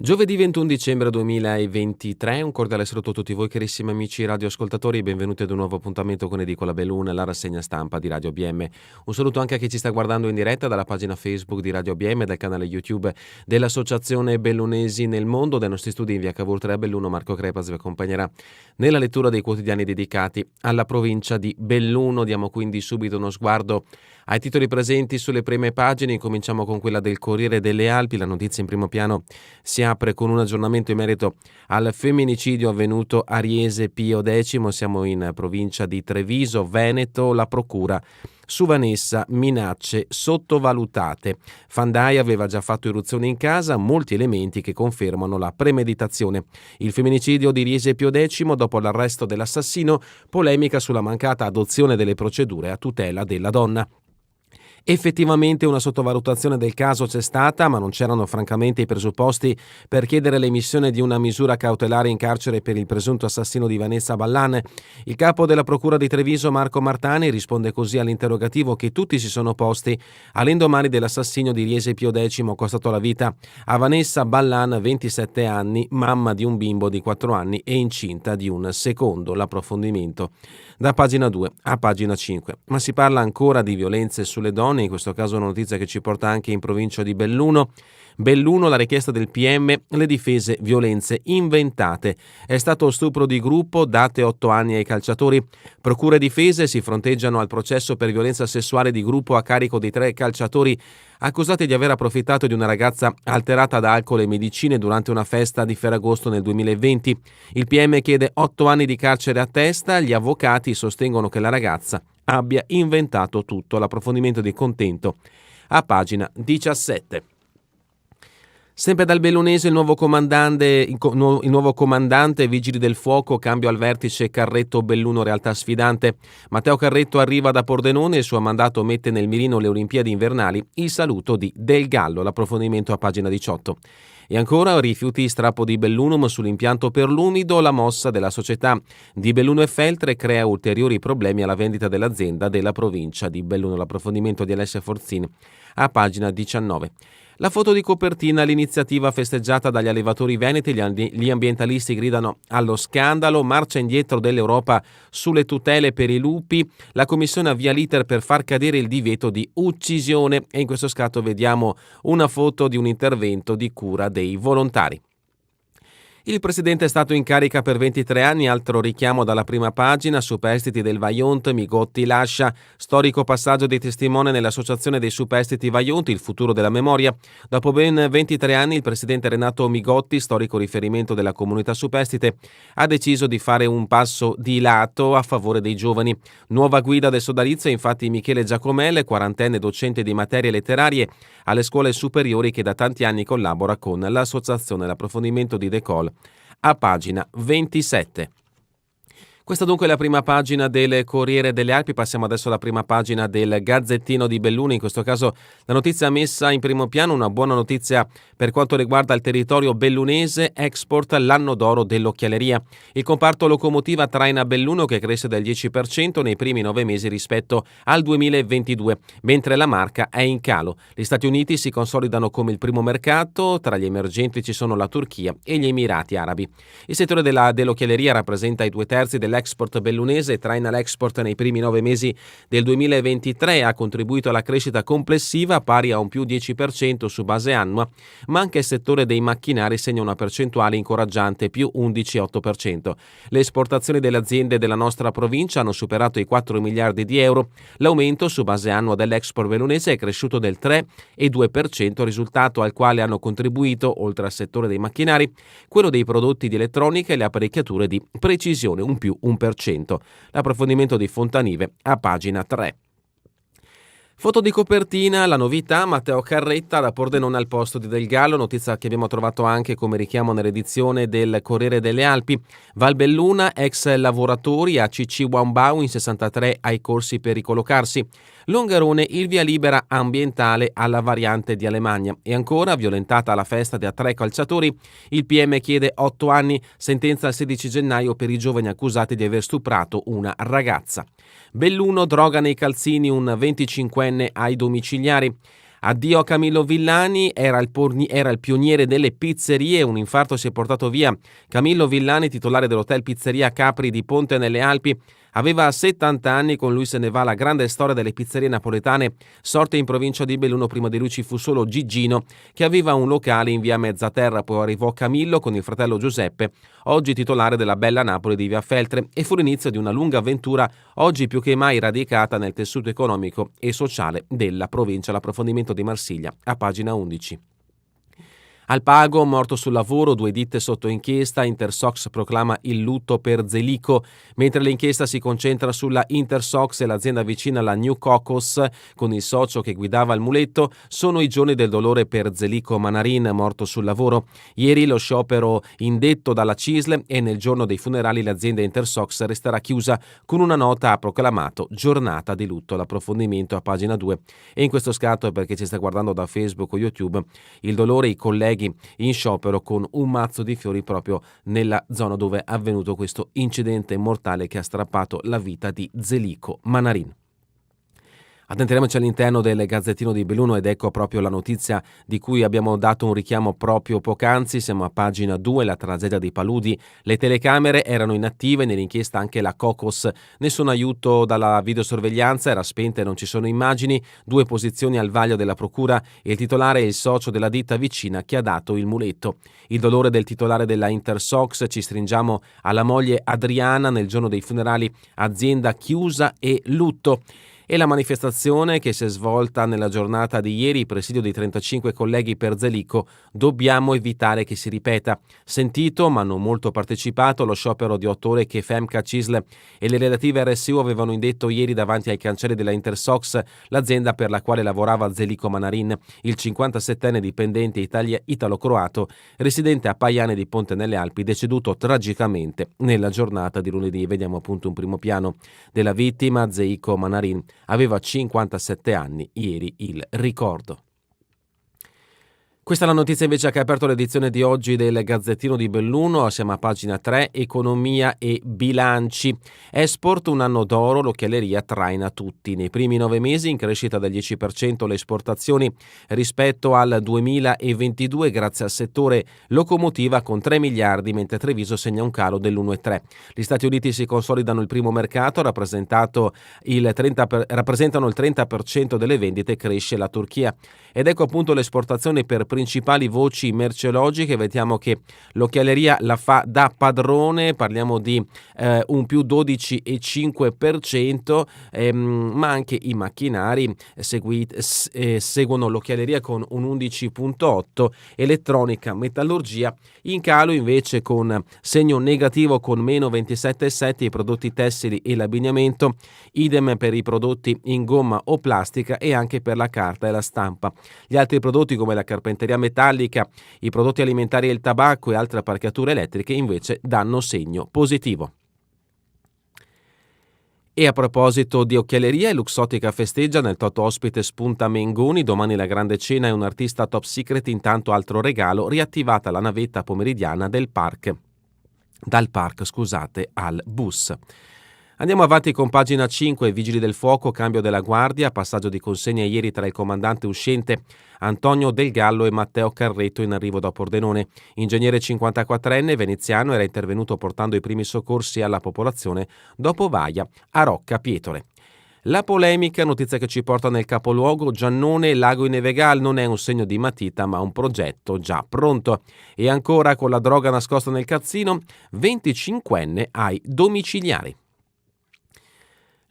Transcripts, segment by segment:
Giovedì 21 dicembre 2023, un cordiale saluto a tutti voi carissimi amici radioascoltatori e benvenuti ad un nuovo appuntamento con Edicola Belluna, la rassegna stampa di Radio ABM. Un saluto anche a chi ci sta guardando in diretta dalla pagina Facebook di Radio ABM e dal canale YouTube dell'Associazione Bellunesi nel Mondo. Dai nostri studi in via Cavour 3 a Belluno, Marco Crepas vi accompagnerà nella lettura dei quotidiani dedicati alla provincia di Belluno. Diamo quindi subito uno sguardo ai titoli presenti sulle prime pagine. Incominciamo con quella del Corriere delle Alpi. La notizia in primo piano si apre con un aggiornamento in merito al femminicidio avvenuto a Riese Pio X. Siamo in provincia di Treviso, Veneto. La procura su Vanessa, minacce sottovalutate. Fandai aveva già fatto irruzione in casa, molti elementi che confermano la premeditazione. Il femminicidio di Riese Pio X dopo l'arresto dell'assassino, polemica sulla mancata adozione delle procedure a tutela della donna. Effettivamente una sottovalutazione del caso c'è stata, ma non c'erano francamente i presupposti per chiedere l'emissione di una misura cautelare in carcere per il presunto assassino di Vanessa Ballan. Il capo della Procura di Treviso, Marco Martani, risponde così all'interrogativo che tutti si sono posti all'indomani dell'assassinio di Riese Pio X, costato la vita a Vanessa Ballan, 27 anni, mamma di un bimbo di 4 anni e incinta di un secondo. L'approfondimento da pagina 2 a pagina 5. Ma si parla ancora di violenze sulle donne, in questo caso una notizia che ci porta anche in provincia di Belluno. Belluno, la richiesta del PM, le difese violenze inventate. È stato stupro di gruppo, date 8 anni ai calciatori. Procure e difese si fronteggiano al processo per violenza sessuale di gruppo a carico di 3 calciatori accusati di aver approfittato di una ragazza alterata da alcol e medicine durante una festa di Ferragosto nel 2020. Il PM chiede 8 anni di carcere a testa. Gli avvocati sostengono che la ragazza abbia inventato tutto. L'approfondimento di Contento a pagina 17. Sempre dal bellunese il nuovo comandante Vigili del Fuoco, cambio al vertice Carretto Belluno realtà sfidante. Matteo Carretto arriva da Pordenone e il suo mandato mette nel mirino le Olimpiadi invernali. Il saluto di Del Gallo, l'approfondimento a pagina 18. E ancora rifiuti strappo di Bellunum sull'impianto per l'umido, la mossa della società di Belluno e Feltre crea ulteriori problemi alla vendita dell'azienda della provincia di Belluno. L'approfondimento di Alessia Forzini a pagina 19. La foto di copertina, l'iniziativa festeggiata dagli allevatori veneti, gli ambientalisti gridano allo scandalo, marcia indietro dell'Europa sulle tutele per i lupi, la Commissione avvia l'iter per far cadere il divieto di uccisione e in questo scatto vediamo una foto di un intervento di cura dei volontari. Il presidente è stato in carica per 23 anni, altro richiamo dalla prima pagina, superstiti del Vajont, Migotti lascia, storico passaggio di testimone nell'associazione dei superstiti Vajont, il futuro della memoria. Dopo ben 23 anni il presidente Renato Migotti, storico riferimento della comunità superstite, ha deciso di fare un passo di lato a favore dei giovani. Nuova guida del sodalizio infatti Michele Giacomelle, quarantenne docente di materie letterarie alle scuole superiori che da tanti anni collabora con l'associazione. L'approfondimento di De Col a pagina 27. Questa dunque è la prima pagina del Corriere delle Alpi. Passiamo adesso alla prima pagina del Gazzettino di Belluno. In questo caso la notizia messa in primo piano, una buona notizia per quanto riguarda il territorio bellunese, export l'anno d'oro dell'occhialeria. Il comparto locomotiva traina Belluno che cresce del 10% nei primi 9 mesi rispetto al 2022, mentre la marca è in calo. Gli Stati Uniti si consolidano come il primo mercato, tra gli emergenti ci sono la Turchia e gli Emirati Arabi. Il settore dell'occhialeria rappresenta i 2/3 dell'export bellunese, traina l'export nei primi 9 mesi del 2023, ha contribuito alla crescita complessiva pari a un più 10% su base annua, ma anche il settore dei macchinari segna una percentuale incoraggiante, più 11,8%. Le esportazioni delle aziende della nostra provincia hanno superato i 4 miliardi di euro. L'aumento su base annua dell'export bellunese è cresciuto del 3,2%, risultato al quale hanno contribuito, oltre al settore dei macchinari, quello dei prodotti di elettronica e le apparecchiature di precisione, un più 1%. L'approfondimento di Fontanive a pagina 3. Foto di copertina, la novità, Matteo Carretta da Pordenone al posto di Del Gallo, notizia che abbiamo trovato anche come richiamo nell'edizione del Corriere delle Alpi. Valbelluna, ex lavoratori a CC Wambau in 63 ai corsi per ricollocarsi. Longarone, il via libera ambientale alla variante di Alemagna. E ancora, violentata la festa da 3 calciatori, il PM chiede 8 anni, sentenza il 16 gennaio per i giovani accusati di aver stuprato una ragazza. Belluno, droga nei calzini, un 25enne ai domiciliari. Addio a Camillo Villani, era il pioniere delle pizzerie, un infarto si è portato via Camillo Villani, titolare dell'hotel Pizzeria Capri di Ponte nelle Alpi. Aveva 70 anni, con lui se ne va la grande storia delle pizzerie napoletane, sorte in provincia di Belluno. Prima di lui ci fu solo Gigino, che aveva un locale in via Mezzaterra, poi arrivò Camillo con il fratello Giuseppe, oggi titolare della bella Napoli di via Feltre, e fu l'inizio di una lunga avventura, oggi più che mai radicata nel tessuto economico e sociale della provincia. L'approfondimento di Marsiglia, a pagina 11. Alpago, morto sul lavoro, 2 ditte sotto inchiesta, Intersox proclama il lutto per Zelico, mentre l'inchiesta si concentra sulla Intersox e l'azienda vicina alla New Cocos, con il socio che guidava il muletto. Sono i giorni del dolore per Zelico Manarin, morto sul lavoro. Ieri lo sciopero indetto dalla CISL e nel giorno dei funerali l'azienda Intersox resterà chiusa. Con una nota ha proclamato giornata di lutto. L'approfondimento a pagina 2. E in questo scatto, perché ci sta guardando da Facebook o YouTube, il dolore, i colleghi in sciopero con un mazzo di fiori proprio nella zona dove è avvenuto questo incidente mortale che ha strappato la vita di Zelico Manarin. Addentriamoci all'interno del Gazzettino di Belluno ed ecco proprio la notizia di cui abbiamo dato un richiamo proprio poc'anzi. Siamo a pagina 2, la tragedia di Paludi. Le telecamere erano inattive, nell'inchiesta anche la Cocos. Nessun aiuto dalla videosorveglianza, era spenta e non ci sono immagini. 2 posizioni al vaglio della procura e il titolare è il socio della ditta vicina che ha dato il muletto. Il dolore del titolare della Intersox, ci stringiamo alla moglie Adriana nel giorno dei funerali, azienda chiusa e lutto. E la manifestazione che si è svolta nella giornata di ieri, presidio di 35 colleghi per Zelico, dobbiamo evitare che si ripeta. Sentito ma non molto partecipato lo sciopero di 8 ore che FEMCA, CISL e le relative RSU avevano indetto ieri davanti ai cancelli della Intersox, l'azienda per la quale lavorava Zelico Manarin, il 57enne dipendente italo-croato residente a Paiane di Ponte nelle Alpi, deceduto tragicamente nella giornata di lunedì. Vediamo appunto un primo piano della vittima. Zelico Manarin aveva 57 anni, ieri il ricordo. Questa è la notizia invece che ha aperto l'edizione di oggi del Gazzettino di Belluno. Siamo a pagina 3, economia e bilanci. Export un anno d'oro, l'occhialeria traina tutti. Nei primi 9 mesi in crescita del 10% le esportazioni rispetto al 2022 grazie al settore locomotiva con 3 miliardi, mentre Treviso segna un calo dell'1,3. Gli Stati Uniti si consolidano il primo mercato, rappresentano il 30% delle vendite, cresce la Turchia. Ed ecco appunto le esportazioni per principali voci merceologiche. Vediamo che l'occhialeria la fa da padrone, parliamo di un più 12,5%, ma anche i macchinari seguono l'occhialeria con un 11,8%, elettronica, metallurgia in calo invece con segno negativo con meno 27,7%, i prodotti tessili e l'abbigliamento, idem per i prodotti in gomma o plastica e anche per la carta e la stampa. Gli altri prodotti come la carpenteria metallica, i prodotti alimentari e il tabacco e altre apparecchiature elettriche invece danno segno positivo. E a proposito di occhialeria, Luxottica festeggia, nel toto ospite spunta Mengoni, domani la grande cena e un artista top secret, intanto altro regalo, riattivata la navetta pomeridiana dal park al bus. Andiamo avanti con pagina 5, Vigili del Fuoco, cambio della guardia, passaggio di consegna ieri tra il comandante uscente Antonio Del Gallo e Matteo Carretto in arrivo da Pordenone. Ingegnere 54enne veneziano era intervenuto portando i primi soccorsi alla popolazione dopo Vaia a Rocca Pietore. La polemica, notizia che ci porta nel capoluogo, Giannone, lago in Evegal, non è un segno di matita ma un progetto già pronto. E ancora con la droga nascosta nel cazzino, 25enne ai domiciliari.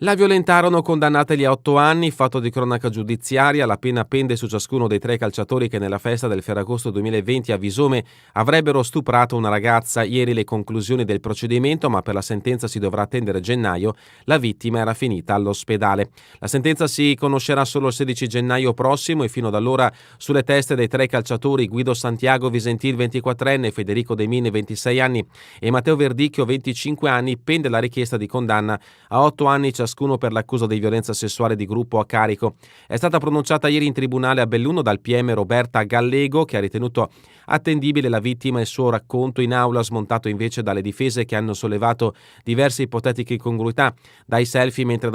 La violentarono, condannateli a 8 anni, fatto di cronaca giudiziaria. La pena pende su ciascuno dei 3 calciatori che nella festa del Ferragosto 2020 a Visome avrebbero stuprato una ragazza. Ieri le conclusioni del procedimento, ma per la sentenza si dovrà attendere gennaio. La vittima era finita all'ospedale. La sentenza si conoscerà solo il 16 gennaio prossimo e fino ad allora sulle teste dei 3 calciatori Guido Santiago Visentil 24enne, Federico De Mine 26 anni e Matteo Verdicchio 25 anni pende la richiesta di condanna a 8 anni ciascuno ciascuno per l'accusa di violenza sessuale di gruppo a carico. È stata pronunciata ieri in tribunale a Belluno dal PM Roberta Gallego, che ha ritenuto attendibile la vittima e il suo racconto in aula, smontato invece dalle difese che hanno sollevato diverse ipotetiche incongruità, dai selfie mentre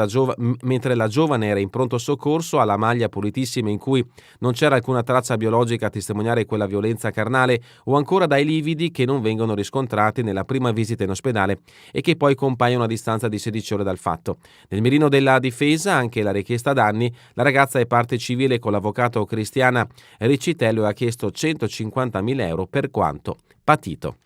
la giovane era in pronto soccorso alla maglia pulitissima in cui non c'era alcuna traccia biologica a testimoniare quella violenza carnale, o ancora dai lividi che non vengono riscontrati nella prima visita in ospedale e che poi compaiono a distanza di 16 ore dal fatto. Nel mirino della difesa anche la richiesta danni. La ragazza è parte civile con l'avvocato Cristiana Riccitello e ha chiesto 150.000 euro per quanto patito.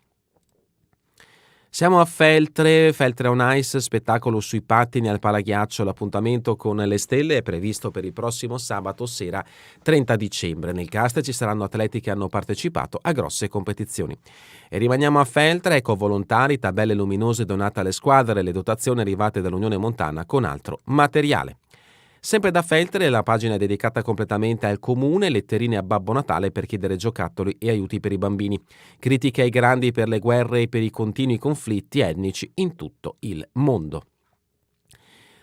Siamo a Feltre on Ice, spettacolo sui pattini al Palaghiaccio. L'appuntamento con le stelle è previsto per il prossimo sabato sera 30 dicembre. Nel cast ci saranno atleti che hanno partecipato a grosse competizioni. E rimaniamo a Feltre, ecco volontari, tabelle luminose donate alle squadre, le dotazioni arrivate dall'Unione Montana con altro materiale. Sempre da Feltre la pagina è dedicata completamente al comune, letterine a Babbo Natale per chiedere giocattoli e aiuti per i bambini. Critiche ai grandi per le guerre e per i continui conflitti etnici in tutto il mondo.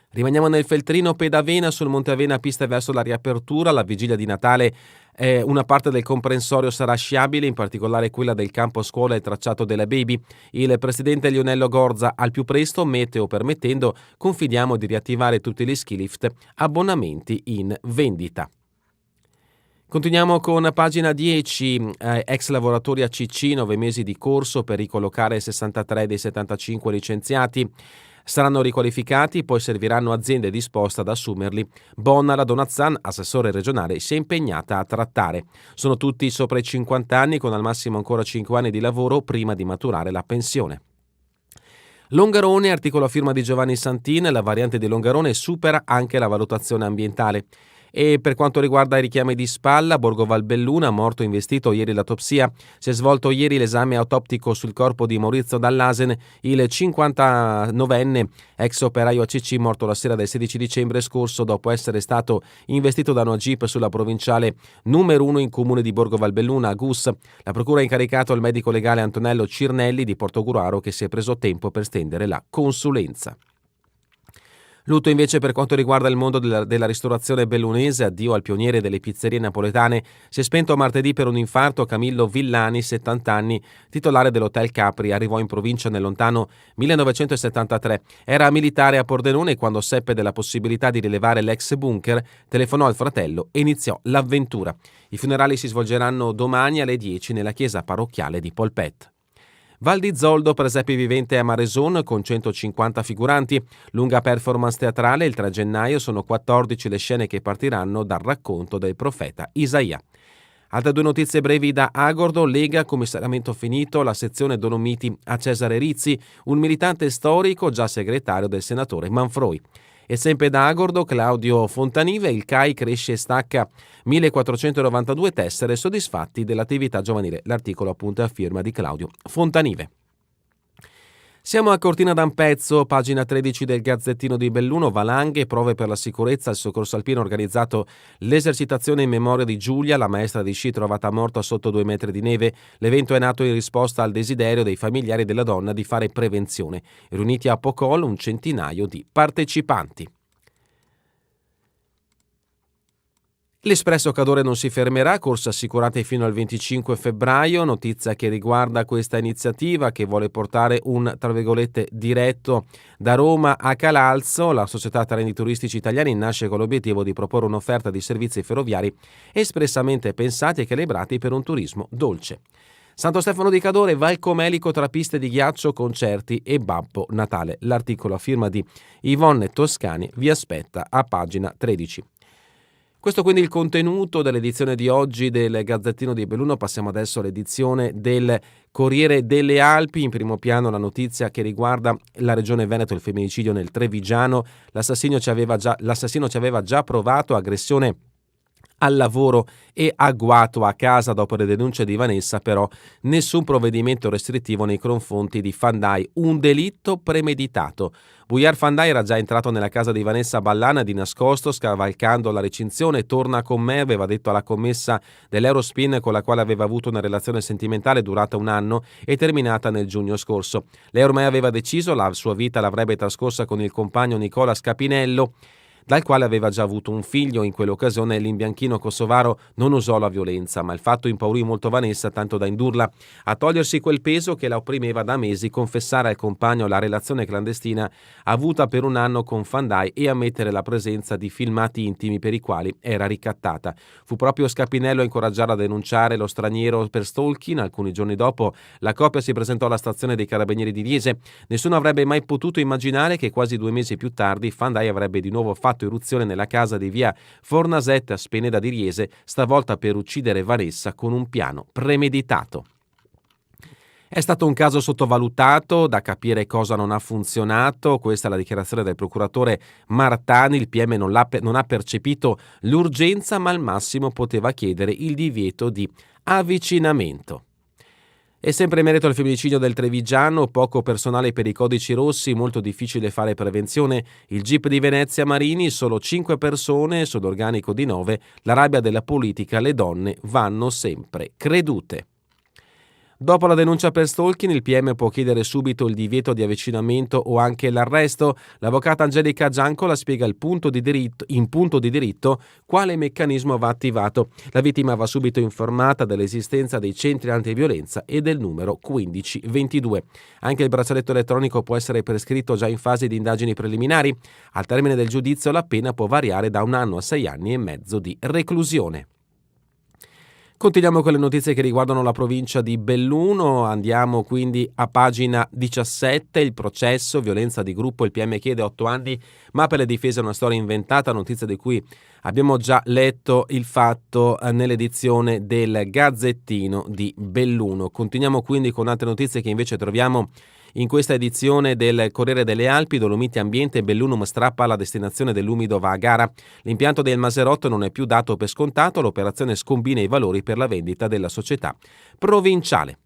Rimaniamo nel Feltrino Pedavena, sul Monte Avena, piste verso la riapertura. La vigilia di Natale una parte del comprensorio sarà sciabile, in particolare quella del campo scuola e il tracciato della Baby. Il presidente Lionello Gorza: al più presto, meteo permettendo, confidiamo di riattivare tutti gli ski lift, abbonamenti in vendita. Continuiamo con pagina 10, ex lavoratori a CC, 9 mesi di corso per ricollocare 63 dei 75 licenziati. Saranno riqualificati, poi serviranno aziende disposte ad assumerli. Bonna Donazzan, assessore regionale, si è impegnata a trattare. Sono tutti sopra i 50 anni, con al massimo ancora 5 anni di lavoro prima di maturare la pensione. Longarone, articolo a firma di Giovanni Santin, la variante di Longarone supera anche la valutazione ambientale. E per quanto riguarda i richiami di spalla, Borgo Valbelluna, morto investito ieri l'autopsia. Si è svolto ieri l'esame autoptico sul corpo di Maurizio Dallasen, il 59enne ex operaio ACC, morto la sera del 16 dicembre scorso dopo essere stato investito da una jeep sulla provinciale numero 1 in comune di Borgo Valbelluna a Gus. La procura ha incaricato il medico legale Antonello Cirnelli di Portogruaro, che si è preso tempo per stendere la consulenza. Lutto invece per quanto riguarda il mondo della ristorazione bellunese. Addio al pioniere delle pizzerie napoletane. Si è spento martedì per un infarto Camillo Villani, 70 anni, titolare dell'Hotel Capri. Arrivò in provincia nel lontano 1973. Era militare a Pordenone e quando seppe della possibilità di rilevare l'ex bunker, telefonò al fratello e iniziò l'avventura. I funerali si svolgeranno domani alle 10 nella chiesa parrocchiale di Polpet. Val di Zoldo, presepe vivente a Mareson con 150 figuranti. Lunga performance teatrale. Il 3 gennaio sono 14 le scene che partiranno dal racconto del profeta Isaia. Altre 2 notizie brevi da Agordo. Lega, commissariamento finito, la sezione Dolomiti a Cesare Rizzi, un militante storico già segretario del senatore Manfroi. E sempre da Agordo, Claudio Fontanive, il CAI cresce e stacca 1492 tessere soddisfatti dell'attività giovanile. L'articolo appunto è a firma di Claudio Fontanive. Siamo a Cortina d'Ampezzo, pagina 13 del Gazzettino di Belluno. Valanghe, prove per la sicurezza. Il soccorso alpino ha organizzato l'esercitazione in memoria di Giulia, la maestra di sci trovata morta sotto 2 metri di neve. L'evento è nato in risposta al desiderio dei familiari della donna di fare prevenzione. Riuniti a Pocol un centinaio di partecipanti. L'Espresso Cadore non si fermerà, corse assicurate fino al 25 febbraio, notizia che riguarda questa iniziativa che vuole portare un, tra virgolette, diretto da Roma a Calalzo. La società Treni Turistici Italiani nasce con l'obiettivo di proporre un'offerta di servizi ferroviari espressamente pensati e calibrati per un turismo dolce. Santo Stefano di Cadore, Valcomelico tra piste di ghiaccio, concerti e Babbo Natale. L'articolo a firma di Yvonne Toscani vi aspetta a pagina 13. Questo quindi il contenuto dell'edizione di oggi del Gazzettino di Belluno. Passiamo adesso all'edizione del Corriere delle Alpi. In primo piano la notizia che riguarda la regione Veneto, il femminicidio nel Trevigiano. L'assassino ci aveva già provato, aggressione al lavoro e agguato a casa dopo le denunce di Vanessa, però nessun provvedimento restrittivo nei confronti di Fandai, un delitto premeditato. Buiar Fandai era già entrato nella casa di Vanessa Ballana di nascosto, scavalcando la recinzione. Torna con me, aveva detto alla commessa dell'Eurospin, con la quale aveva avuto una relazione sentimentale durata un anno e terminata nel giugno scorso. Lei ormai aveva deciso, la sua vita l'avrebbe trascorsa con il compagno Nicola Scapinello, dal quale aveva già avuto un figlio. In quell'occasione l'imbianchino kosovaro non usò la violenza, ma il fatto impaurì molto Vanessa, tanto da indurla a togliersi quel peso che la opprimeva da mesi, confessare al compagno la relazione clandestina avuta per un anno con Fandai e ammettere la presenza di filmati intimi per i quali era ricattata. Fu proprio Scapinello a incoraggiarla a denunciare lo straniero per stalking. Alcuni giorni dopo la coppia si presentò alla stazione dei Carabinieri di Riese. Nessuno avrebbe mai potuto immaginare che quasi 2 mesi più tardi Fandai avrebbe di nuovo fatto irruzione nella casa di via Fornaset a Speneda di Riese, stavolta per uccidere Vanessa con un piano premeditato. È stato un caso sottovalutato, da capire cosa non ha funzionato. Questa è la dichiarazione del procuratore Martani. Il PM non ha percepito l'urgenza, ma al massimo poteva chiedere il divieto di avvicinamento. E sempre in merito al femminicidio del trevigiano, poco personale per i codici rossi, molto difficile fare prevenzione. Il GIP di Venezia Marini, solo 5 persone sull'organico di 9. La rabbia della politica, le donne vanno sempre credute. Dopo la denuncia per stalking, il PM può chiedere subito il divieto di avvicinamento o anche l'arresto. L'avvocata Angelica Giancola spiega in punto di diritto quale meccanismo va attivato. La vittima va subito informata dell'esistenza dei centri antiviolenza e del numero 1522. Anche il braccialetto elettronico può essere prescritto già in fase di indagini preliminari. Al termine del giudizio la pena può variare da 1 anno a 6 anni e mezzo di reclusione. Continuiamo con le notizie che riguardano la provincia di Belluno. Andiamo quindi a pagina 17, il processo, violenza di gruppo, il PM chiede 8 anni, ma per le difese è una storia inventata, notizia di cui abbiamo già letto il fatto nell'edizione del Gazzettino di Belluno. Continuiamo quindi con altre notizie che invece troviamo in questa edizione del Corriere delle Alpi. Dolomiti Ambiente, Bellunum strappa la destinazione dell'umido, va a gara. L'impianto del Maserotto non è più dato per scontato, l'operazione scombina i valori per la vendita della società provinciale.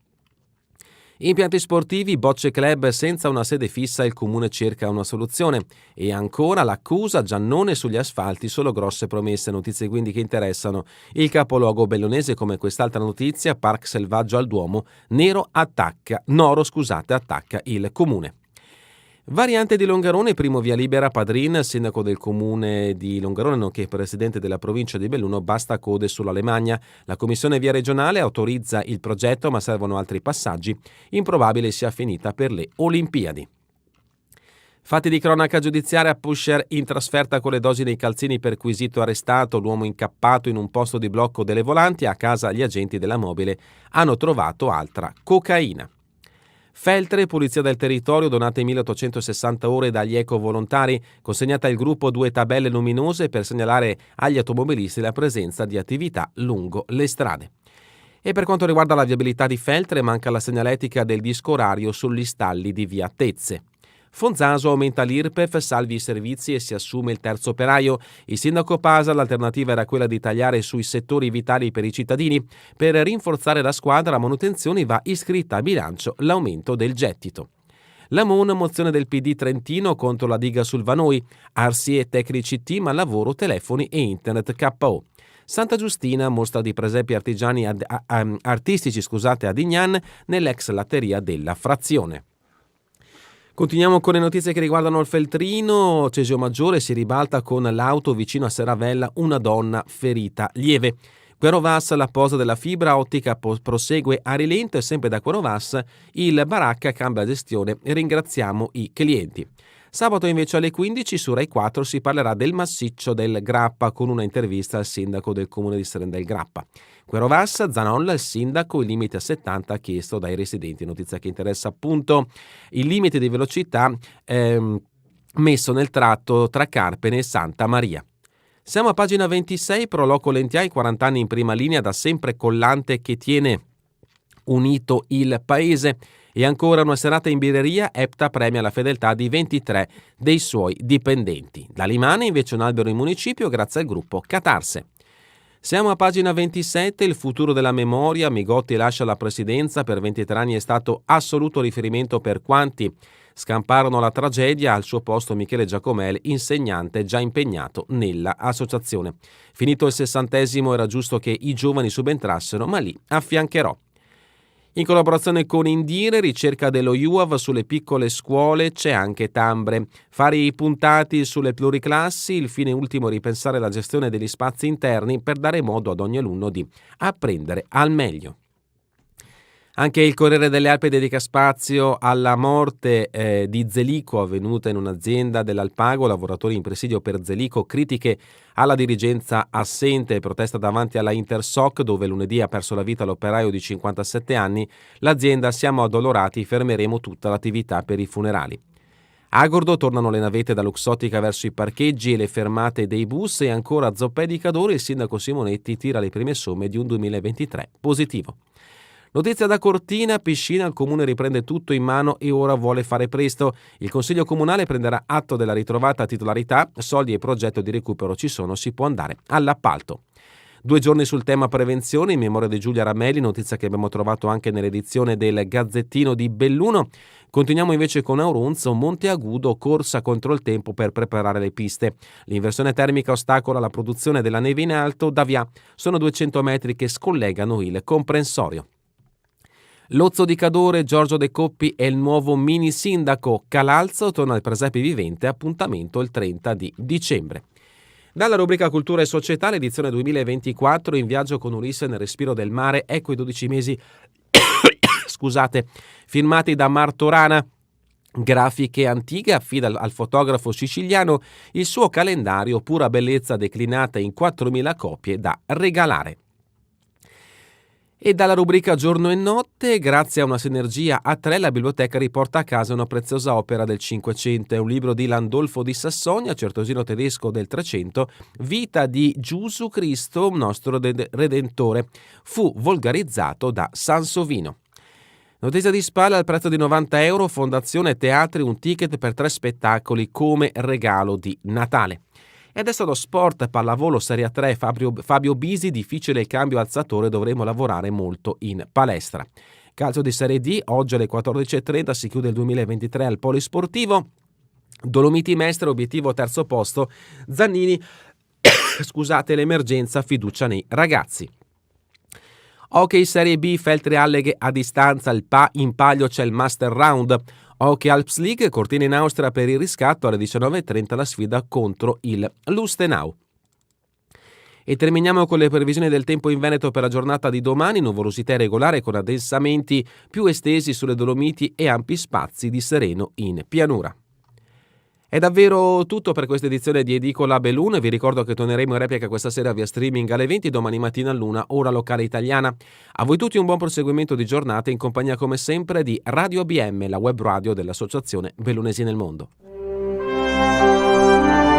Impianti sportivi, Bocce Club senza una sede fissa, il comune cerca una soluzione. E ancora l'accusa, Giannone sugli asfalti, solo grosse promesse. Notizie quindi che interessano il capoluogo bellunese, come quest'altra notizia, Park Selvaggio al Duomo, Noro attacca il comune. Variante di Longarone, primo via libera Padrin, sindaco del comune di Longarone nonché presidente della provincia di Belluno, basta code sulla Lemagna. La commissione via regionale autorizza il progetto, ma servono altri passaggi. Improbabile sia finita per le Olimpiadi. Fatti di cronaca giudiziaria, Pusher in trasferta con le dosi dei calzini, perquisito arrestato, l'uomo incappato in un posto di blocco delle volanti. A casa gli agenti della mobile hanno trovato altra cocaina. Feltre, pulizia del territorio, donate 1860 ore dagli eco-volontari, consegnata al gruppo 2 tabelle luminose per segnalare agli automobilisti la presenza di attività lungo le strade. E per quanto riguarda la viabilità di Feltre, manca la segnaletica del disco orario sugli stalli di via Tezze. Fonzaso aumenta l'IRPEF, salvi i servizi e si assume il terzo operaio. Il sindaco Pasa, l'alternativa era quella di tagliare sui settori vitali per i cittadini. Per rinforzare la squadra, a manutenzioni va iscritta a bilancio l'aumento del gettito. La MON, mozione del PD Trentino contro la diga sul Vanoi. Arsi e tecnici team al lavoro, telefoni e internet KO. Santa Giustina, mostra di presepi artistici a Dignan nell'ex latteria della Frazione. Continuiamo con le notizie che riguardano il Feltrino. Cesio Maggiore, si ribalta con l'auto vicino a Serravella, una donna ferita lieve. Querovas, la posa della fibra ottica prosegue a rilento e sempre da Querovas il Baracca cambia gestione e ringraziamo i clienti. Sabato invece alle 15 su Rai 4 si parlerà del massiccio del Grappa con una intervista al sindaco del comune di Serendel Grappa. Querovas, Zanolla, il sindaco, il limite a 70 chiesto dai residenti. Notizia che interessa appunto il limite di velocità messo nel tratto tra Carpene e Santa Maria. Siamo a pagina 26, Pro Loco Lentiai, 40 anni in prima linea, da sempre collante che tiene unito il paese. E ancora una serata in birreria, Epta premia la fedeltà di 23 dei suoi dipendenti. Da Limane invece un albero in municipio grazie al gruppo Catarse. Siamo a pagina 27, il futuro della memoria, Migotti lascia la presidenza, per 23 anni è stato assoluto riferimento per quanti scamparono la tragedia, al suo posto Michele Giacomel, insegnante già impegnato nella associazione. Finito il 60° era giusto che i giovani subentrassero, ma lì affiancherò. In collaborazione con Indire, ricerca dello IUAV sulle piccole scuole, c'è anche Tambre. Fare i puntati sulle pluriclassi, il fine ultimo è ripensare la gestione degli spazi interni per dare modo ad ogni alunno di apprendere al meglio. Anche il Corriere delle Alpi dedica spazio alla morte di Zelico avvenuta in un'azienda dell'Alpago, lavoratori in presidio per Zelico, critiche alla dirigenza assente, protesta davanti alla Intersoc dove lunedì ha perso la vita l'operaio di 57 anni, l'azienda siamo addolorati, fermeremo tutta l'attività per i funerali. A Agordo tornano le navette da Luxottica verso i parcheggi e le fermate dei bus e ancora a Zoppè di Cadore il sindaco Simonetti tira le prime somme di un 2023 positivo. Notizia da Cortina, Piscina, il comune riprende tutto in mano e ora vuole fare presto. Il consiglio comunale prenderà atto della ritrovata titolarità, soldi e progetto di recupero ci sono, si può andare all'appalto. 2 giorni sul tema prevenzione, in memoria di Giulia Ramelli, notizia che abbiamo trovato anche nell'edizione del Gazzettino di Belluno. Continuiamo invece con Aurunzo, Monteagudo, corsa contro il tempo per preparare le piste. L'inversione termica ostacola la produzione della neve in alto, da via. Sono 200 metri che scollegano il comprensorio. Lozzo di Cadore, Giorgio De Coppi è il nuovo mini sindaco. Calalzo torna al presepe vivente, appuntamento il 30 di dicembre. Dalla rubrica Cultura e Società, l'edizione 2024, in viaggio con Ulisse nel respiro del mare, ecco i 12 mesi firmati da Martorana. Grafiche antiche, affida al fotografo siciliano il suo calendario, pura bellezza declinata in 4.000 copie da regalare. E dalla rubrica Giorno e Notte, grazie a una sinergia a 3, la biblioteca riporta a casa una preziosa opera del Cinquecento. È un libro di Landolfo di Sassonia, certosino tedesco del 300, Vita di Gesù Cristo, nostro Redentore. Fu volgarizzato da Sansovino. Notizia di spalla al prezzo di €90, Fondazione Teatri, un ticket per 3 spettacoli come regalo di Natale. E adesso lo sport, pallavolo Serie A3, Fabio Bisi, difficile il cambio alzatore, dovremo lavorare molto in palestra. Calcio di Serie D, oggi alle 14:30 si chiude il 2023 al Polisportivo. Dolomiti Mestre, obiettivo terzo posto, Zannini, l'emergenza, fiducia nei ragazzi. Hockey Serie B, Feltre Alleghe a distanza, in palio c'è il Master Round. Hockey Alps League, Cortina in Austria per il riscatto, alle 19:30 la sfida contro il Lustenau. E terminiamo con le previsioni del tempo in Veneto per la giornata di domani, nuvolosità regolare con addensamenti più estesi sulle Dolomiti e ampi spazi di sereno in pianura. È davvero tutto per questa edizione di Edicola Belun. Vi ricordo che torneremo in replica questa sera via streaming alle 20, domani mattina all'1, ora locale italiana. A voi tutti un buon proseguimento di giornata in compagnia come sempre di Radio ABM, la web radio dell'Associazione Bellunesi nel Mondo.